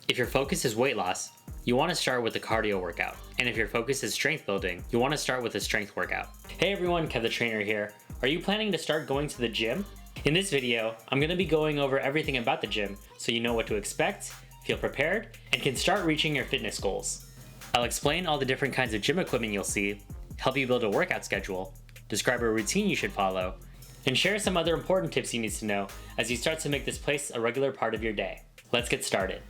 If your focus is weight loss, you want to start with a cardio workout. And if your focus is strength building, you want to start with a strength workout. Hey everyone, Kev the Trainer here. Are you planning to start going to the gym? In this video, I'm going to be going over everything about the gym so you know what to expect, feel prepared, and can start reaching your fitness goals. I'll explain all the different kinds of gym equipment you'll see, help you build a workout schedule, describe a routine you should follow, and share some other important tips you need to know as you start to make this place a regular part of your day. Let's get started.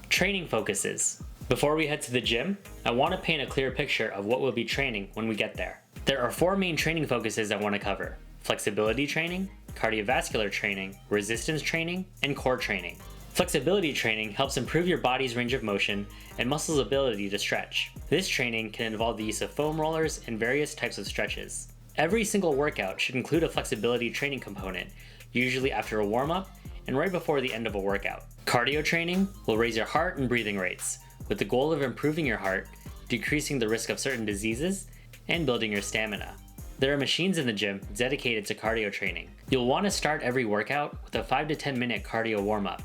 Training focuses. Before we head to the gym, I want to paint a clear picture of what we'll be training when we get there. There are 4 main training focuses I want to cover: flexibility training, cardiovascular training, resistance training, and core training. Flexibility training helps improve your body's range of motion and muscles' ability to stretch. This training can involve the use of foam rollers and various types of stretches. Every single workout should include a flexibility training component, usually after a warm-up and right before the end of a workout. Cardio training will raise your heart and breathing rates, with the goal of improving your heart, decreasing the risk of certain diseases, and building your stamina. There are machines in the gym dedicated to cardio training. You'll want to start every workout with a 5 to 10 minute cardio warm-up,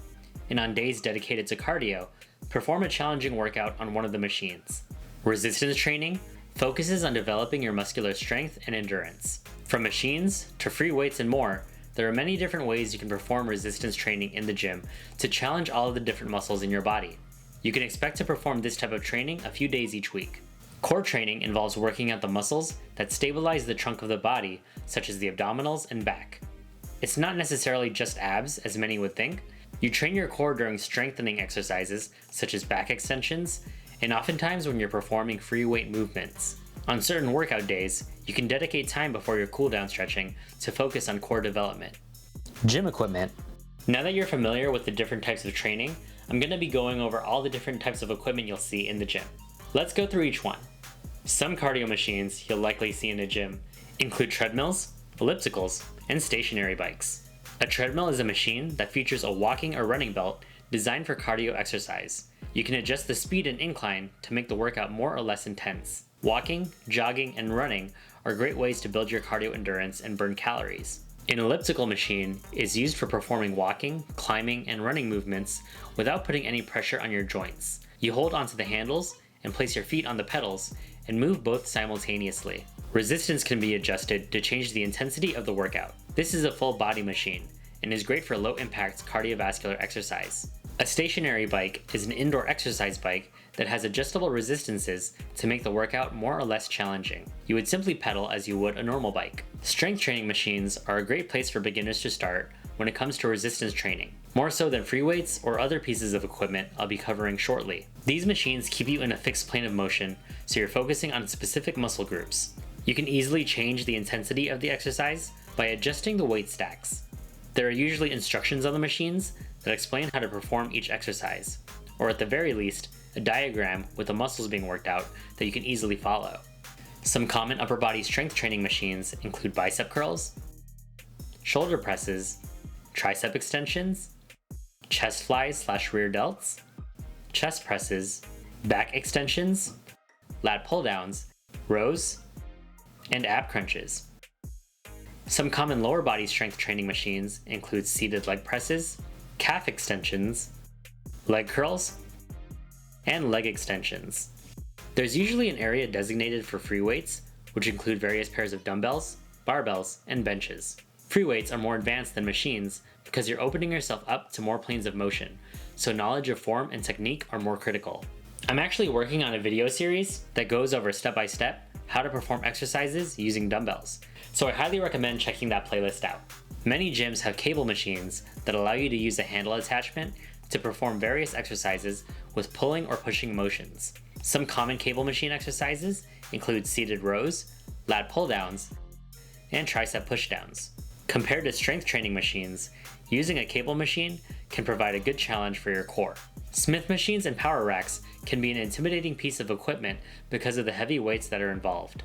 and on days dedicated to cardio, perform a challenging workout on one of the machines. Resistance training focuses on developing your muscular strength and endurance. From machines to free weights and more, there are many different ways you can perform resistance training in the gym to challenge all of the different muscles in your body. You can expect to perform this type of training a few days each week. Core training involves working out the muscles that stabilize the trunk of the body, such as the abdominals and back. It's not necessarily just abs, as many would think. You train your core during strengthening exercises, such as back extensions, and oftentimes when you're performing free weight movements. On certain workout days, you can dedicate time before your cool-down stretching to focus on core development. Gym equipment. Now that you're familiar with the different types of training, I'm going to be going over all the different types of equipment you'll see in the gym. Let's go through each one. Some cardio machines you'll likely see in a gym include treadmills, ellipticals, and stationary bikes. A treadmill is a machine that features a walking or running belt designed for cardio exercise. You can adjust the speed and incline to make the workout more or less intense. Walking, jogging, and running are great ways to build your cardio endurance and burn calories. An elliptical machine is used for performing walking, climbing, and running movements without putting any pressure on your joints. You hold onto the handles and place your feet on the pedals and move both simultaneously. Resistance can be adjusted to change the intensity of the workout. This is a full body machine and is great for low impact cardiovascular exercise. A stationary bike is an indoor exercise bike that has adjustable resistances to make the workout more or less challenging. You would simply pedal as you would a normal bike. Strength training machines are a great place for beginners to start when it comes to resistance training, more so than free weights or other pieces of equipment I'll be covering shortly. These machines keep you in a fixed plane of motion, so you're focusing on specific muscle groups. You can easily change the intensity of the exercise by adjusting the weight stacks. There are usually instructions on the machines that explain how to perform each exercise, or at the very least, a diagram with the muscles being worked out that you can easily follow. Some common upper body strength training machines include bicep curls, shoulder presses, tricep extensions, chest flies / rear delts, chest presses, back extensions, lat pull downs, rows, and ab crunches. Some common lower body strength training machines include seated leg presses, calf extensions, leg curls, and leg extensions. There's usually an area designated for free weights, which include various pairs of dumbbells, barbells, and benches. Free weights are more advanced than machines because you're opening yourself up to more planes of motion, so knowledge of form and technique are more critical. I'm actually working on a video series that goes over step-by-step how to perform exercises using dumbbells, so I highly recommend checking that playlist out. Many gyms have cable machines that allow you to use a handle attachment to perform various exercises with pulling or pushing motions. Some common cable machine exercises include seated rows, lat pull downs, and tricep push downs. Compared to strength training machines, using a cable machine can provide a good challenge for your core. Smith machines and power racks can be an intimidating piece of equipment because of the heavy weights that are involved.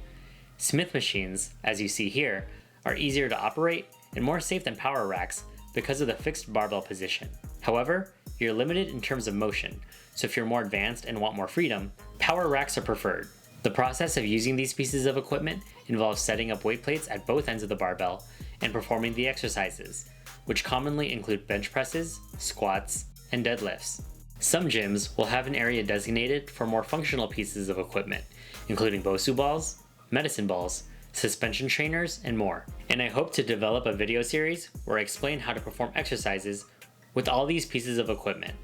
Smith machines, as you see here, are easier to operate and more safe than power racks because of the fixed barbell position. However, you're limited in terms of motion, so if you're more advanced and want more freedom, power racks are preferred. The process of using these pieces of equipment involves setting up weight plates at both ends of the barbell and performing the exercises, which commonly include bench presses, squats, and deadlifts. Some gyms will have an area designated for more functional pieces of equipment, including Bosu balls, medicine balls, suspension trainers, and more. And I hope to develop a video series where I explain how to perform exercises with all these pieces of equipment.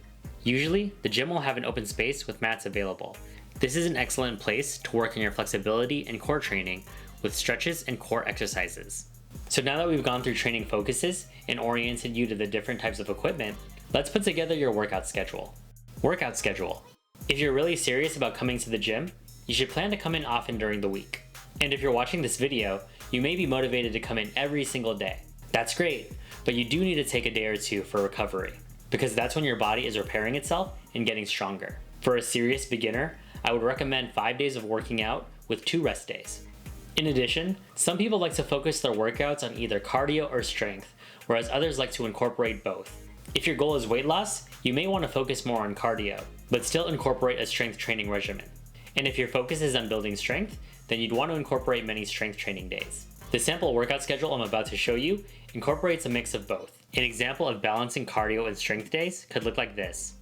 Usually, the gym will have an open space with mats available. This is an excellent place to work on your flexibility and core training with stretches and core exercises. So now that we've gone through training focuses and oriented you to the different types of equipment, let's put together your workout schedule. Workout schedule. If you're really serious about coming to the gym, you should plan to come in often during the week. And if you're watching this video, you may be motivated to come in every single day. That's great, but you do need to take a day or two for recovery, because that's when your body is repairing itself and getting stronger. For a serious beginner, I would recommend 5 days of working out with 2 rest days. In addition, some people like to focus their workouts on either cardio or strength, whereas others like to incorporate both. If your goal is weight loss, you may want to focus more on cardio, but still incorporate a strength training regimen. And if your focus is on building strength, then you'd want to incorporate many strength training days. The sample workout schedule I'm about to show you incorporates a mix of both. An example of balancing cardio and strength days could look like this: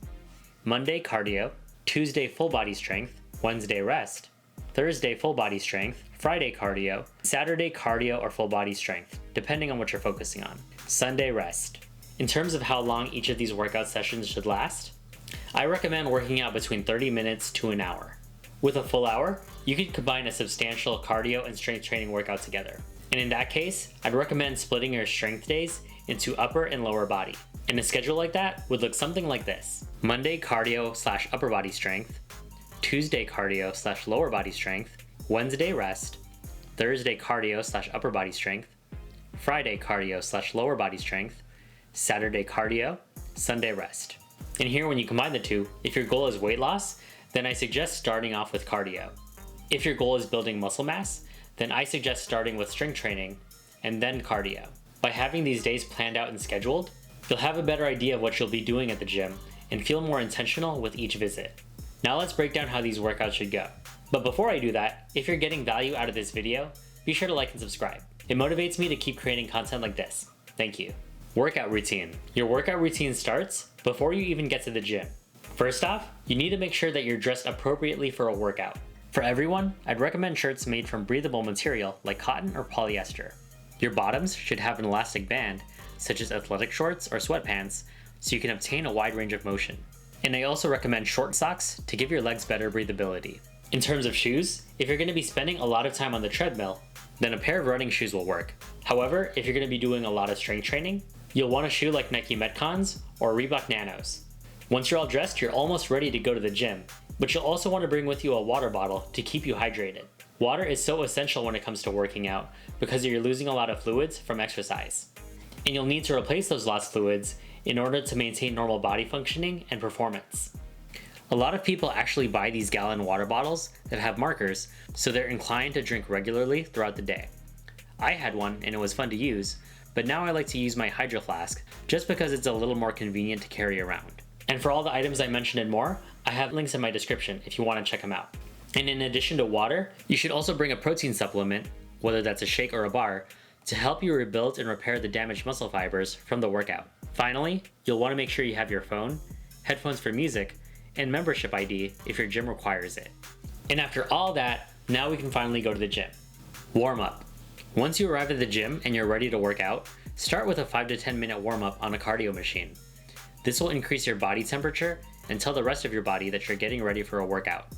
Monday cardio, Tuesday full body strength, Wednesday rest, Thursday full body strength, Friday cardio, Saturday cardio or full body strength, depending on what you're focusing on, Sunday rest. In terms of how long each of these workout sessions should last, I recommend working out between 30 minutes to an hour. With a full hour, you could combine a substantial cardio and strength training workout together. And in that case, I'd recommend splitting your strength days into upper and lower body. And a schedule like that would look something like this: Monday cardio / upper body strength, Tuesday cardio / lower body strength, Wednesday rest, Thursday cardio / upper body strength, Friday cardio / lower body strength, Saturday cardio, Sunday rest. And here, when you combine the two, if your goal is weight loss, then I suggest starting off with cardio. If your goal is building muscle mass, then I suggest starting with strength training and then cardio. By having these days planned out and scheduled, you'll have a better idea of what you'll be doing at the gym and feel more intentional with each visit. Now let's break down how these workouts should go. But before I do that, if you're getting value out of this video, be sure to like and subscribe. It motivates me to keep creating content like this. Thank you. Workout routine. Your workout routine starts before you even get to the gym. First off, you need to make sure that you're dressed appropriately for a workout. For everyone, I'd recommend shirts made from breathable material like cotton or polyester. Your bottoms should have an elastic band, such as athletic shorts or sweatpants, so you can obtain a wide range of motion. And I also recommend short socks to give your legs better breathability. In terms of shoes, if you're going to be spending a lot of time on the treadmill, then a pair of running shoes will work. However, if you're going to be doing a lot of strength training, you'll want a shoe like Nike Metcons or Reebok Nanos. Once you're all dressed, you're almost ready to go to the gym, but you'll also want to bring with you a water bottle to keep you hydrated. Water is so essential when it comes to working out because you're losing a lot of fluids from exercise. And you'll need to replace those lost fluids in order to maintain normal body functioning and performance. A lot of people actually buy these gallon water bottles that have markers, so they're inclined to drink regularly throughout the day. I had one and it was fun to use, but now I like to use my Hydro Flask just because it's a little more convenient to carry around. And for all the items I mentioned and more, I have links in my description if you want to check them out. And in addition to water, you should also bring a protein supplement, whether that's a shake or a bar, to help you rebuild and repair the damaged muscle fibers from the workout. Finally, you'll want to make sure you have your phone, headphones for music, and membership ID if your gym requires it. And after all that, now we can finally go to the gym. Warm up. Once you arrive at the gym and you're ready to work out, start with a 5 to 10 minute warm up on a cardio machine. This will increase your body temperature and tell the rest of your body that you're getting ready for a workout.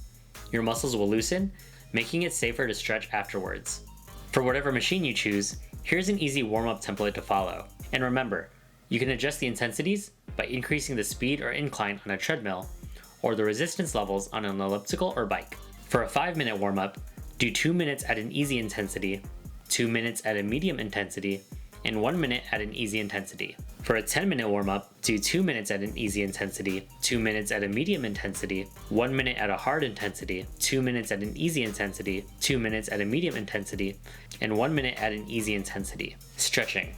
Your muscles will loosen, making it safer to stretch afterwards. For whatever machine you choose, here's an easy warm-up template to follow. And remember, you can adjust the intensities by increasing the speed or incline on a treadmill or the resistance levels on an elliptical or bike. For a 5-minute warm-up, do 2 minutes at an easy intensity, 2 minutes at a medium intensity, and 1 minute at an easy intensity. For a 10-minute warm-up, do 2 minutes at an easy intensity, 2 minutes at a medium intensity, 1 minute at a hard intensity, 2 minutes at an easy intensity, 2 minutes at a medium intensity, and 1 minute at an easy intensity. Stretching.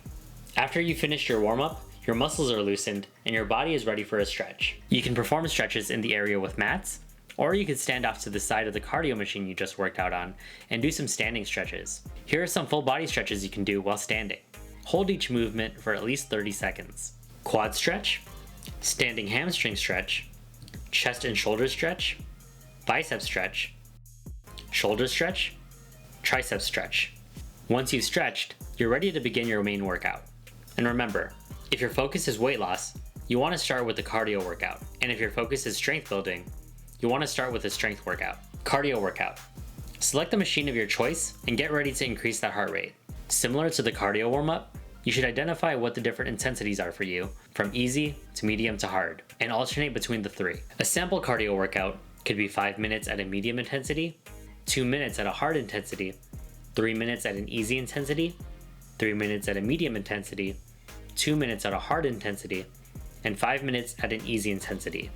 After you finish your warm-up, your muscles are loosened and your body is ready for a stretch. You can perform stretches in the area with mats, or you could stand off to the side of the cardio machine you just worked out on and do some standing stretches. Here are some full body stretches you can do while standing. Hold each movement for at least 30 seconds. Quad stretch, standing hamstring stretch, chest and shoulder stretch, bicep stretch, shoulder stretch, tricep stretch. Once you've stretched, you're ready to begin your main workout. And remember, if your focus is weight loss, you want to start with a cardio workout. And if your focus is strength building, you want to start with a strength workout. Cardio workout. Select the machine of your choice and get ready to increase that heart rate. Similar to the cardio warm-up, you should identify what the different intensities are for you, from easy to medium to hard, and alternate between the three. A sample cardio workout could be 5 minutes at a medium intensity, 2 minutes at a hard intensity, 3 minutes at an easy intensity, 3 minutes at a medium intensity, 2 minutes at a hard intensity, and 5 minutes at an easy intensity.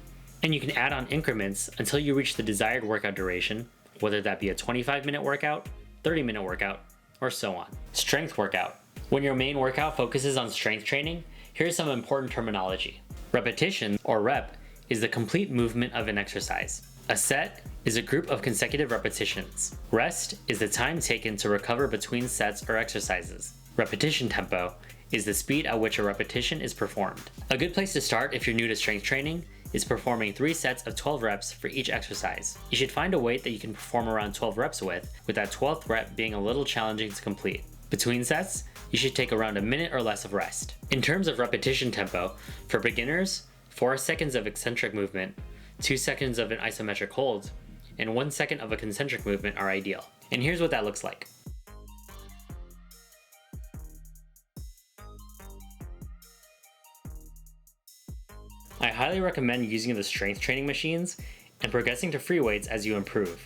And you can add on increments until you reach the desired workout duration, whether that be a 25-minute workout, 30-minute workout, or so on. Strength workout. When your main workout focuses on strength training, here's some important terminology. Repetition, or rep, is the complete movement of an exercise. A set is a group of consecutive repetitions. Rest is the time taken to recover between sets or exercises. Repetition tempo is the speed at which a repetition is performed. A good place to start if you're new to strength training is performing 3 sets of 12 reps for each exercise. You should find a weight that you can perform around 12 reps with that 12th rep being a little challenging to complete. Between sets, you should take around a minute or less of rest. In terms of repetition tempo, for beginners, 4 seconds of eccentric movement, 2 seconds of an isometric hold, and 1 second of a concentric movement are ideal. And here's what that looks like. I highly recommend using the strength training machines and progressing to free weights as you improve.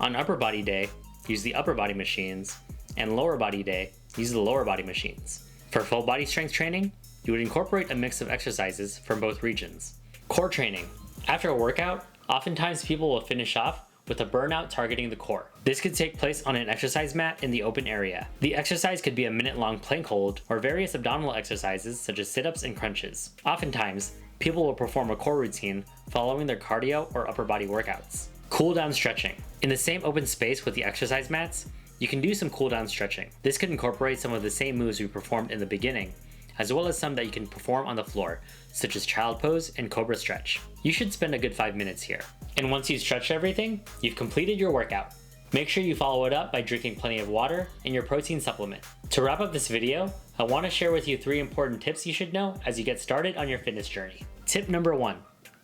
On upper body day, use the upper body machines, and lower body day, use the lower body machines. For full body strength training, you would incorporate a mix of exercises from both regions. Core training. After a workout, oftentimes people will finish off with a burnout targeting the core. This could take place on an exercise mat in the open area. The exercise could be a minute-long plank hold or various abdominal exercises such as sit-ups and crunches. Oftentimes, people will perform a core routine following their cardio or upper body workouts. Cool down stretching. In the same open space with the exercise mats, you can do some cool down stretching. This could incorporate some of the same moves we performed in the beginning, as well as some that you can perform on the floor, such as child pose and cobra stretch. You should spend a good 5 minutes here. And once you've stretched everything, you've completed your workout. Make sure you follow it up by drinking plenty of water and your protein supplement. To wrap up this video, I want to share with you 3 important tips you should know as you get started on your fitness journey. Tip number 1,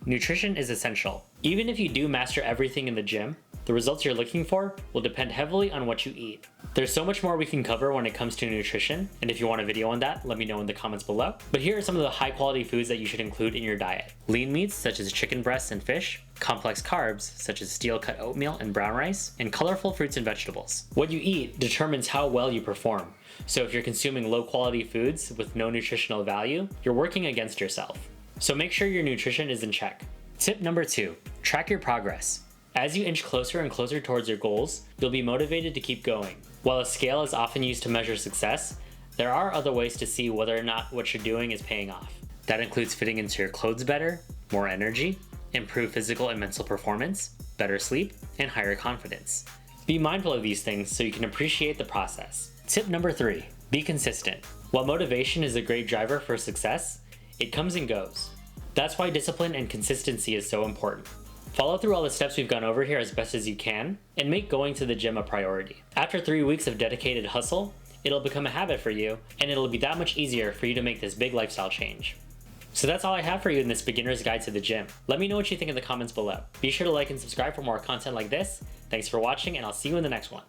nutrition is essential. Even if you do master everything in the gym, the results you're looking for will depend heavily on what you eat. There's so much more we can cover when it comes to nutrition, and if you want a video on that, let me know in the comments below. But here are some of the high quality foods that you should include in your diet. Lean meats such as chicken breasts and fish, complex carbs such as steel cut oatmeal and brown rice, and colorful fruits and vegetables. What you eat determines how well you perform. So if you're consuming low quality foods with no nutritional value, you're working against yourself. So make sure your nutrition is in check. Tip number 2, track your progress. As you inch closer and closer towards your goals, you'll be motivated to keep going. While a scale is often used to measure success, there are other ways to see whether or not what you're doing is paying off. That includes fitting into your clothes better, more energy, improved physical and mental performance, better sleep, and higher confidence. Be mindful of these things so you can appreciate the process. Tip number 3, be consistent. While motivation is a great driver for success, it comes and goes. That's why discipline and consistency is so important. Follow through all the steps we've gone over here as best as you can, and make going to the gym a priority. After 3 weeks of dedicated hustle, it'll become a habit for you, and it'll be that much easier for you to make this big lifestyle change. So that's all I have for you in this beginner's guide to the gym. Let me know what you think in the comments below. Be sure to like and subscribe for more content like this. Thanks for watching, and I'll see you in the next one.